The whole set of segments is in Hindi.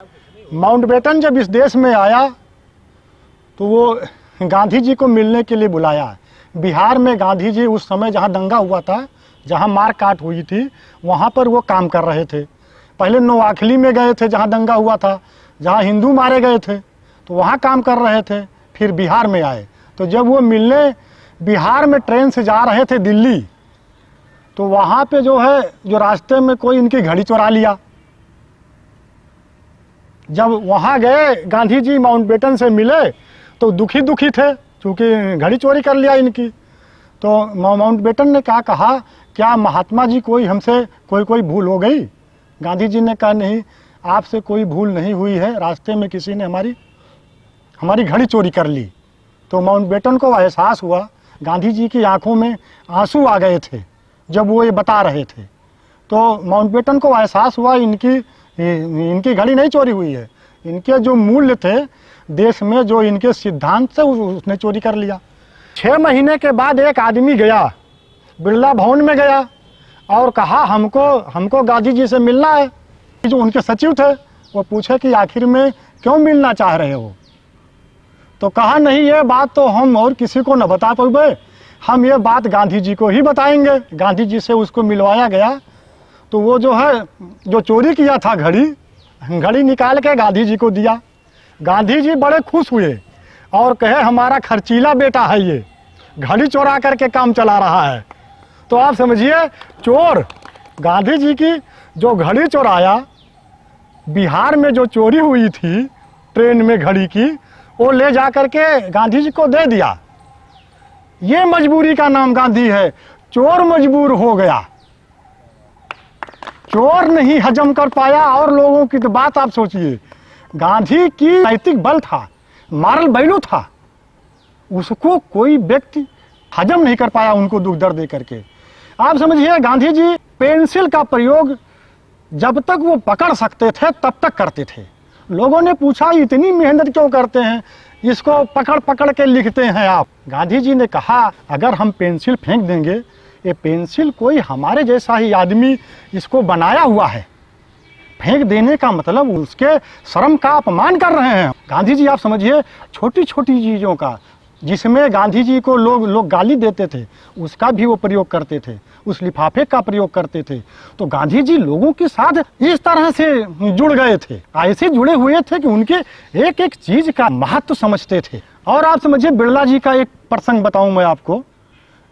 माउंटबेटन जब इस देश में आया तो वो गांधी जी को मिलने के लिए बुलाया। बिहार में गांधी जी उस समय जहाँ दंगा हुआ था, जहाँ मार काट हुई थी, वहाँ पर वो काम कर रहे थे। पहले नोआखली में गए थे जहाँ दंगा हुआ था, जहाँ हिंदू मारे गए थे, तो वहाँ काम कर रहे थे। फिर बिहार में आए, तो जब वो मिलने बिहार में ट्रेन से जा रहे थे दिल्ली, तो वहाँ पे जो रास्ते में कोई इनकी घड़ी चुरा लिया। जब वहाँ गए गांधी जी माउंटबेटन से मिले तो दुखी थे, क्योंकि घड़ी चोरी कर लिया इनकी। तो माउंटबेटन ने क्या कहा, क्या महात्मा जी कोई हमसे कोई भूल हो गई? गांधी जी ने कहा नहीं, आपसे कोई भूल नहीं हुई है, रास्ते में किसी ने हमारी घड़ी चोरी कर ली। तो माउंटबेटन को एहसास हुआ, गांधी जी की आंखों में आंसू आ गए थे जब वो ये बता रहे थे। तो माउंटबेटन को एहसास हुआ इनकी घड़ी नहीं चोरी हुई है, इनके जो मूल्य थे देश में, जो इनके सिद्धांत से उसने चोरी कर लिया। 6 महीने के बाद एक आदमी गया, बिरला भवन में गया और कहा हमको गांधी जी से मिलना है। जो उनके सचिव थे वो पूछे कि आखिर में क्यों मिलना चाह रहे हो? तो कहा नहीं, ये बात तो हम और किसी को न बता पाए, हम ये बात गांधी जी को ही बताएंगे। गांधी जी से उसको मिलवाया गया। तो वो जो चोरी किया था घड़ी निकाल के गांधी जी को दिया। गांधी जी बड़े खुश हुए और कहे हमारा खर्चीला बेटा है, ये घड़ी चोरा करके काम चला रहा है। तो आप समझिए, चोर गांधी जी की जो घड़ी चोराया, बिहार में जो चोरी हुई थी ट्रेन में घड़ी की, वो ले जा करके गांधी जी को दे दिया। ये मजबूरी का नाम गांधी है। चोर मजबूर हो गया, चोर नहीं हजम कर पाया। और लोगों की तो बात आप सोचिए, गांधी की नैतिक बल था, मॉरल वैल्यू था, उसको कोई व्यक्ति हजम नहीं कर पाया उनको दुख दर्द दे करके। आप समझिए, गांधी जी पेंसिल का प्रयोग जब तक वो पकड़ सकते थे तब तक करते थे। लोगों ने पूछा इतनी मेहनत क्यों करते हैं, इसको पकड़ पकड़ के लिखते हैं आप? गांधी जी ने कहा अगर हम पेंसिल फेंक देंगे, ये पेंसिल कोई हमारे जैसा ही आदमी इसको बनाया हुआ है, फेंक देने का मतलब उसके शर्म का अपमान कर रहे हैं। गांधी जी आप समझिए, छोटी छोटी चीज़ों का जिसमें गांधी जी को लोग गाली देते थे, उसका भी वो प्रयोग करते थे, उस लिफाफे का प्रयोग करते थे। तो गांधी जी लोगों के साथ इस तरह से जुड़ गए थे, ऐसे जुड़े हुए थे कि उनके एक एक चीज का महत्व समझते थे। और आप समझिए, बिरला जी का एक प्रसंग बताऊं मैं आपको।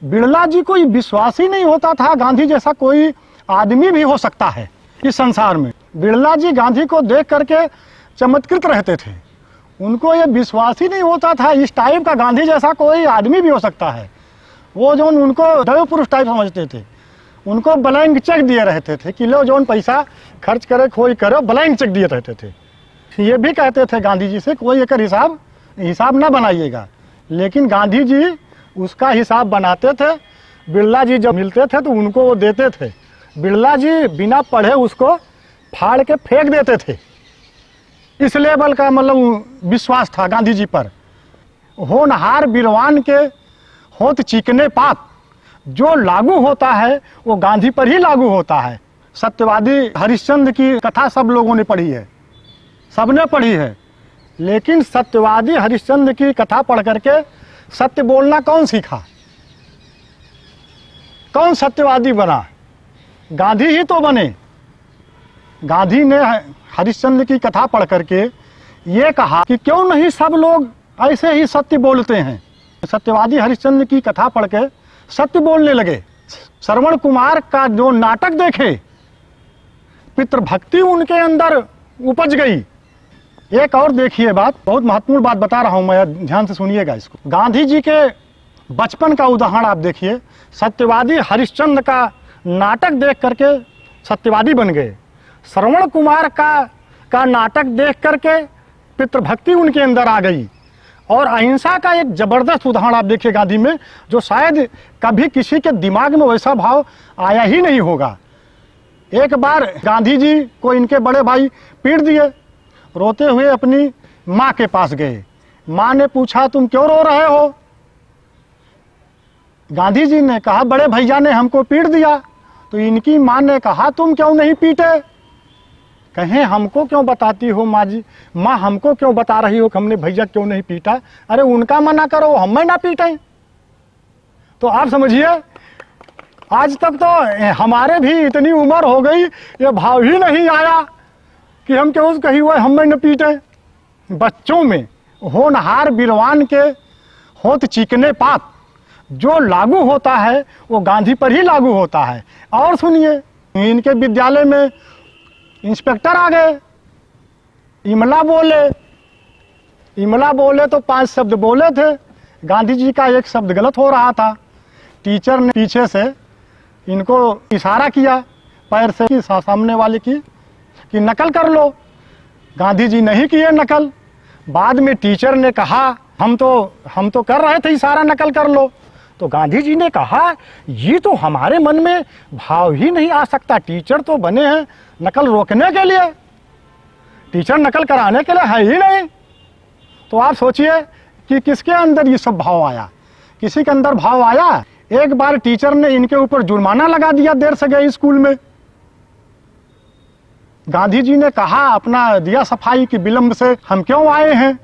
बिरला जी को विश्वास ही नहीं होता था गांधी जैसा कोई आदमी भी हो सकता है इस संसार में। बिरला जी गांधी को देख करके चमत्कृत रहते थे, उनको ये विश्वास ही नहीं होता था इस टाइप का गांधी जैसा कोई आदमी भी हो सकता है। वो जो उनको दैव पुरुष टाइप समझते थे, उनको ब्लैंक चेक दिए रहते थे कि लो जो पैसा खर्च करे खोई करो, ब्लैंक चेक दिए रहते थे। ये भी कहते थे गांधी जी से कोई एक हिसाब ना बनाइएगा, लेकिन गांधी जी उसका हिसाब बनाते थे। बिरला जी जब मिलते थे तो उनको वो देते थे, बिरला जी बिना पढ़े उसको फाड़ के फेंक देते थे। इस लेवल का मतलब विश्वास था गांधी जी पर। होनहार बिरवान के होत चिकने पात, जो लागू होता है वो गांधी पर ही लागू होता है। सत्यवादी हरिश्चंद्र की कथा सब लोगों ने पढ़ी है, सबने पढ़ी है, लेकिन सत्यवादी हरिश्चंद्र की कथा पढ़ करके सत्य बोलना कौन सीखा? कौन सत्यवादी बना? गांधी ही तो बने। गांधी ने हरिश्चंद्र की कथा पढ़ करके ये कहा कि क्यों नहीं सब लोग ऐसे ही सत्य बोलते हैं। सत्यवादी हरिश्चंद्र की कथा पढ़ के सत्य बोलने लगे। श्रवण कुमार का जो नाटक देखे, पितृभक्ति उनके अंदर उपज गई। एक और देखिए बात, बहुत महत्वपूर्ण बात बता रहा हूं मैं, ध्यान से सुनिएगा इसको। गांधी जी के बचपन का उदाहरण आप देखिए। सत्यवादी हरिश्चंद्र का नाटक देख करके सत्यवादी बन गए। श्रवण कुमार का नाटक देख करके पितृभक्ति उनके अंदर आ गई। और अहिंसा का एक जबरदस्त उदाहरण आप देखिए गांधी में, जो शायद कभी किसी के दिमाग में वैसा भाव आया ही नहीं होगा। एक बार गांधी जी को इनके बड़े भाई पीट दिए, रोते हुए अपनी माँ के पास गए। माँ ने पूछा तुम क्यों रो रहे हो? गांधी जी ने कहा बड़े भैया ने हमको पीट दिया। तो इनकी माँ ने कहा तुम क्यों नहीं पीटे? कहें हमको क्यों बताती हो माँ जी, माँ हमको क्यों बता रही हो कि हमने भैया क्यों नहीं पीटा। अरे उनका मना करो, हमें ना पीटें। तो आप समझिए आज तक तो हमारे भी इतनी उम्र हो गई, ये भाव ही नहीं आया कि हम क्यों कही हुए हमें न पीटे। बच्चों में होनहार बिरवान के होत चिकने पात जो लागू होता है वो गांधी पर ही लागू होता है। और सुनिए, इनके विद्यालय में इंस्पेक्टर आ गए, इमला बोले तो 5 शब्द बोले थे, गांधी जी का एक शब्द गलत हो रहा था। टीचर ने पीछे से इनको इशारा किया पैर से कि सामने वाले की कि नकल कर लो। गांधी जी नहीं किए नकल। बाद में टीचर ने कहा हम तो कर रहे थे इशारा, नकल कर लो। तो गांधी जी ने कहा ये तो हमारे मन में भाव ही नहीं आ सकता, टीचर तो बने हैं नकल रोकने के लिए, टीचर नकल कराने के लिए है ही नहीं। तो आप सोचिए कि किसके अंदर ये सब भाव आया, किसी के अंदर भाव आया। एक बार टीचर ने इनके ऊपर जुर्माना लगा दिया, देर से गए स्कूल में। गांधी जी ने कहा, अपना दिया सफाई की विलंब से हम क्यों आए हैं,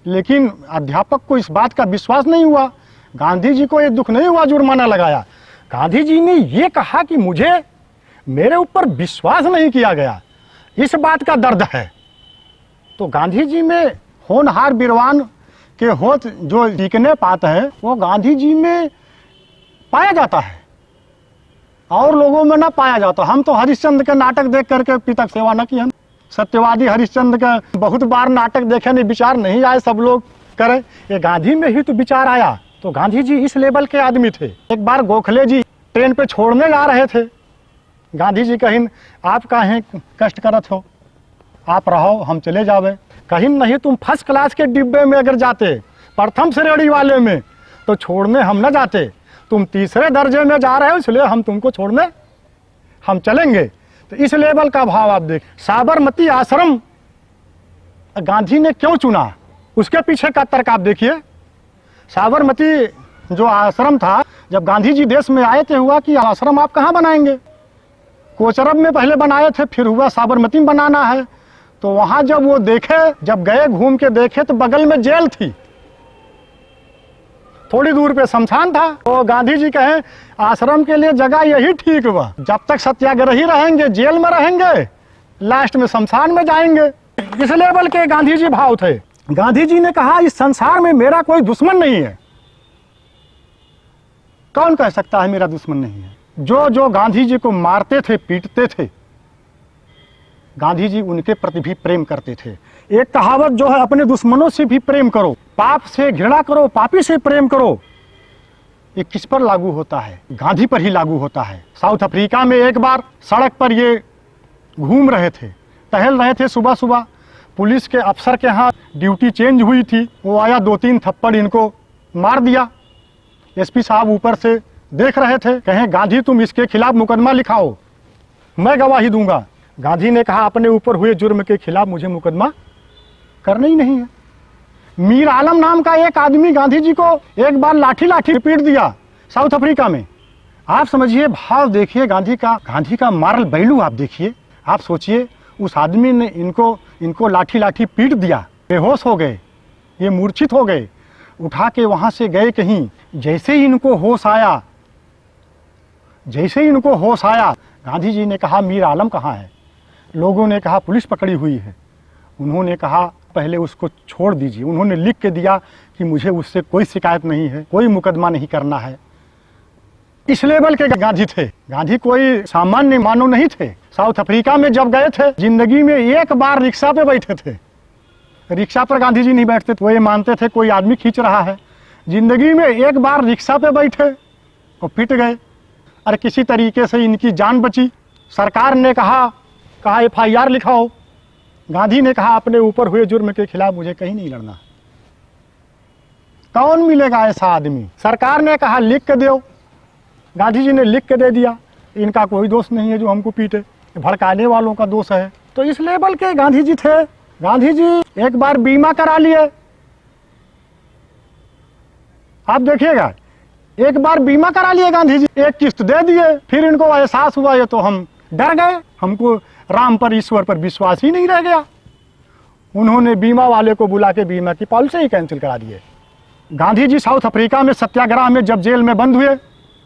लेकिन अध्यापक को इस बात का विश्वास नहीं हुआ। गांधी जी को ये दुख नहीं हुआ जुर्माना लगाया। गांधी जी ने ये कहा कि मेरे ऊपर विश्वास नहीं किया गया, इस बात का दर्द है। तो गांधी जी में होनहार बिरवान के होत जो चिकने पात है वो गांधी जी में पाया जाता है और लोगों में ना पाया जाता। हम तो हरिश्चंद्र के नाटक देख करके पितक सेवा न किए, सत्यवादी हरिश्चंद्र का बहुत बार नाटक देखे, नहीं विचार नहीं आए सब लोग करें, ये गांधी में ही तो विचार आया। तो गांधी जी इस लेवल के आदमी थे। एक बार गोखले जी ट्रेन पे छोड़ने जा रहे थे, गांधी जी कहीं आप काहे कष्ट करत हो, आप रहो हम चले जावे। कहीं नहीं, तुम फर्स्ट क्लास के डिब्बे में अगर जाते, प्रथम श्रेणी वाले में, तो छोड़ने हम न जाते, तुम तीसरे दर्जे में जा रहे हो इसलिए हम तुमको छोड़ने हम चलेंगे। तो इस लेवल का भाव आप देख। साबरमती आश्रम गांधी ने क्यों चुना, उसके पीछे का तर्क आप देखिए। साबरमती जो आश्रम था, जब गांधी जी देश में आए थे हुआ कि आश्रम आप कहाँ बनाएंगे, कोचरब में पहले बनाए थे, फिर हुआ साबरमती में बनाना है। तो वहां जब वो देखे, जब गए घूम के देखे तो बगल में जेल थी, थोड़ी दूर पे शमशान था। तो गांधी जी कहे आश्रम के लिए जगह यही ठीक हुआ, जब तक सत्याग्रही रहेंगे जेल में रहेंगे, लास्ट में शमशान में जाएंगे। इस लेवल के गांधी जी भाव थे। गांधी जी ने कहा इस संसार में मेरा कोई दुश्मन नहीं है। कौन कह सकता है मेरा दुश्मन नहीं है। जो गांधी जी को मारते थे, पीटते थे, गांधी जी उनके प्रति भी प्रेम करते थे। एक कहावत जो है, अपने दुश्मनों से भी प्रेम करो, पाप से घृणा करो, पापी से प्रेम करो, ये किस पर लागू होता है, गांधी पर ही लागू होता है। साउथ अफ्रीका में एक बार सड़क पर ये घूम रहे थे, टहल रहे थे सुबह सुबह, पुलिस के अफसर के यहाँ ड्यूटी चेंज हुई थी, वो आया 2-3 थप्पड़ इनको मार दिया। एसपी साहब ऊपर से देख रहे थे, कहें गांधी तुम इसके खिलाफ मुकदमा लिखाओ, मैं गवाही दूंगा। गांधी ने कहा अपने ऊपर हुए जुर्म के खिलाफ मुझे मुकदमा करना ही नहीं है। मीर आलम नाम का एक आदमी गांधी जी को एक बार लाठी पीट दिया साउथ अफ्रीका में। आप समझिए, भाव देखिए गांधी का मारल बैलू आप देखिए। आप सोचिए उस आदमी ने इनको लाठी पीट दिया, बेहोश हो गए, ये मूर्छित हो गए, उठा के वहां से गए कहीं। जैसे ही इनको होश आया, गांधी जी ने कहा मीर आलम कहाँ है। लोगों ने कहा पुलिस पकड़ी हुई है। उन्होंने कहा पहले उसको छोड़ दीजिए। उन्होंने लिख के दिया कि मुझे उससे कोई शिकायत नहीं है, कोई मुकदमा नहीं करना है। इस लेवल के गांधी थे। गांधी कोई सामान्य मानव नहीं थे। साउथ अफ्रीका में जब गए थे, जिंदगी में एक बार रिक्शा पे बैठे थे। रिक्शा पर गांधी जी नहीं बैठते थे, वो ये मानते थे कोई आदमी खींच रहा है। जिंदगी में एक बार रिक्शा पे बैठे और पिट गए। अरे किसी तरीके से इनकी जान बची। सरकार ने कहा FIR लिखाओ। गांधी ने कहा अपने ऊपर हुए जुर्म के खिलाफ मुझे कहीं नहीं लड़ना। कौन मिलेगा ऐसा आदमी। सरकार ने कहा लिख के दो, गांधी जी ने लिख के दे दिया। इनका कोई दोष नहीं है जो हमको पीटे, भड़काने वालों का दोष है। तो इस लेवल के गांधी जी थे। गांधी जी एक बार बीमा करा लिए, आप देखिएगा, एक बार बीमा करा लिए गांधी जी, एक किस्त दे दिए। फिर इनको एहसास हुआ ये तो हम डर गए, हमको राम पर, ईश्वर पर विश्वास ही नहीं रह गया। उन्होंने बीमा वाले को बुला के बीमा की पॉलिसी ही कैंसिल करा दिए। गांधी जी साउथ अफ्रीका में सत्याग्रह में जब जेल में बंद हुए,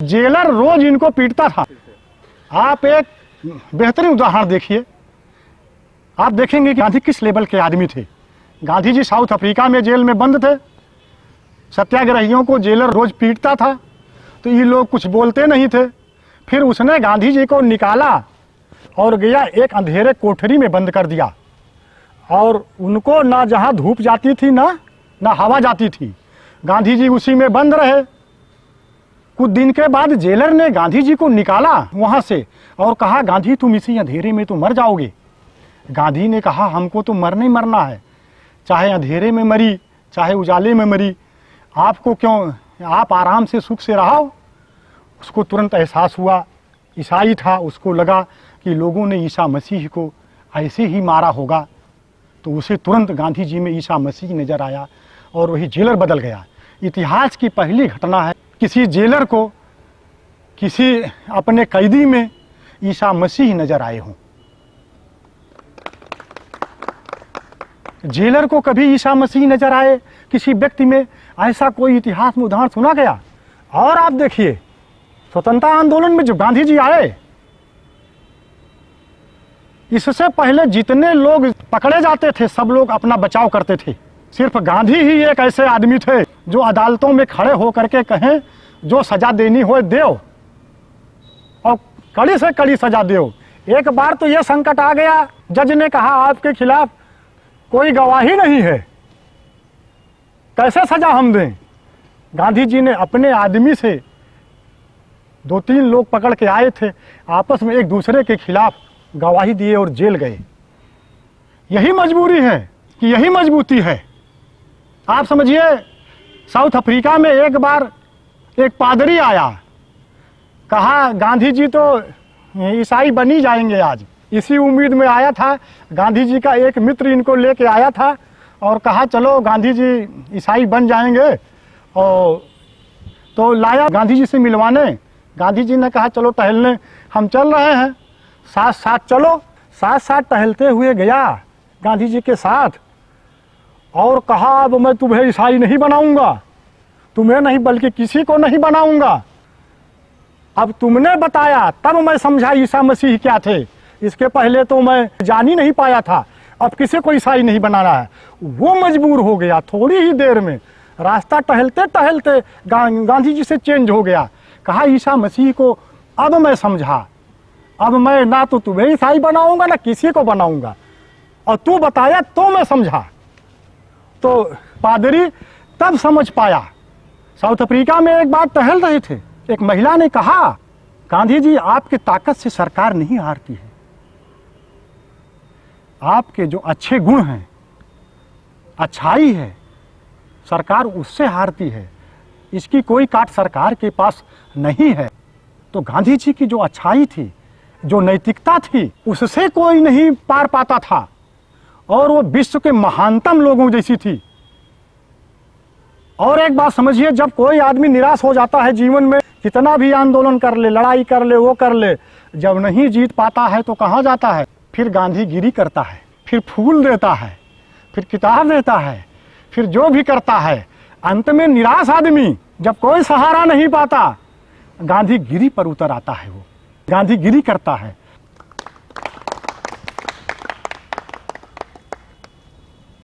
जेलर रोज इनको पीटता था। आप एक बेहतरीन उदाहरण देखिए, आप देखेंगे कि गांधी किस लेवल के आदमी थे। गांधी जी साउथ अफ्रीका में जेल में बंद थे, सत्याग्रहियों को जेलर रोज पीटता था, तो ये लोग कुछ बोलते नहीं थे। फिर उसने गांधी जी को निकाला और गया एक अंधेरे कोठरी में बंद कर दिया, और उनको ना जहाँ धूप जाती थी ना हवा जाती थी। गांधी जी उसी में बंद रहे। कुछ दिन के बाद जेलर ने गांधी जी को निकाला वहाँ से और कहा, गांधी तुम इसी अंधेरे में तो मर जाओगे। गांधी ने कहा, हमको तो मरना ही मरना है, चाहे अंधेरे में मरी चाहे उजाले में मरी, आपको क्यों, आप आराम से सुख से रहो। उसको तुरंत एहसास हुआ, ईसाई था, उसको लगा कि लोगों ने ईसा मसीह को ऐसे ही मारा होगा, तो उसे तुरंत गांधी जी में ईसा मसीह नजर आया और वही जेलर बदल गया। इतिहास की पहली घटना है किसी जेलर को किसी अपने कैदी में ईसा मसीह नजर आए हों। जेलर को कभी ईसा मसीह नजर आए किसी व्यक्ति में, ऐसा कोई इतिहास में उदाहरण सुना गया? और आप देखिए, स्वतंत्रता आंदोलन में जब गांधी जी आए, इससे पहले जितने लोग पकड़े जाते थे सब लोग अपना बचाव करते थे। सिर्फ गांधी ही एक ऐसे आदमी थे जो अदालतों में खड़े होकर के कहें, जो सजा देनी हो दो, और कड़ी से कड़ी सजा दो। एक बार तो यह संकट आ गया, जज ने कहा आपके खिलाफ कोई गवाही नहीं है, कैसे सजा हम दें? गांधी जी ने अपने आदमी से, 2-3 लोग पकड़ के आए थे, आपस में एक दूसरे के खिलाफ गवाही दिए और जेल गए। यही मजबूरी है कि यही मजबूती है। आप समझिए, साउथ अफ्रीका में एक बार एक पादरी आया, कहा गांधी जी तो ईसाई बन ही जाएंगे आज। इसी उम्मीद में आया था। गांधी जी का एक मित्र इनको लेके आया था और कहा चलो गांधी जी ईसाई बन जाएंगे, और तो लाया गांधी जी से मिलवाने। गांधी जी ने कहा चलो टहलने, हम चल रहे हैं, साथ साथ चलो। साथ साथ टहलते हुए गया गांधी जी के साथ और कहा, अब मैं तुम्हें ईसाई नहीं बनाऊंगा, तुम्हें नहीं बल्कि किसी को नहीं बनाऊंगा। अब तुमने बताया तब मैं समझा ईसा मसीह क्या थे, इसके पहले तो मैं जान ही नहीं पाया था। अब किसी को ईसाई नहीं बनाना है। वो मजबूर हो गया, थोड़ी ही देर में रास्ता टहलते टहलते गांधी जी से चेंज हो गया। कहा ईसा मसीह को अब मैं समझा, अब मैं ना तो तुम्हें ईसाई बनाऊंगा ना किसी को बनाऊंगा, और तू बताया तो मैं समझा। तो पादरी तब समझ पाया। साउथ अफ्रीका में एक बार टहल रहे थे, एक महिला ने कहा, गांधी जी आपकी ताकत से सरकार नहीं हारती है, आपके जो अच्छे गुण हैं, अच्छाई है, सरकार उससे हारती है, इसकी कोई काट सरकार के पास नहीं है। तो गांधी जी की जो अच्छाई थी, जो नैतिकता थी, उससे कोई नहीं पार पाता था, और वो विश्व के महानतम लोगों जैसी थी। और एक बात समझिए, जब कोई आदमी निराश हो जाता है जीवन में, कितना भी आंदोलन कर ले, लड़ाई कर ले, वो कर ले, जब नहीं जीत पाता है तो कहाँ जाता है? फिर गांधीगिरी करता है, फिर फूल देता है, फिर किताब देता है, फिर जो भी करता है। अंत में निराश आदमी जब कोई सहारा नहीं पाता, गांधीगिरी पर उतर आता है, वो गांधीगिरी करता है।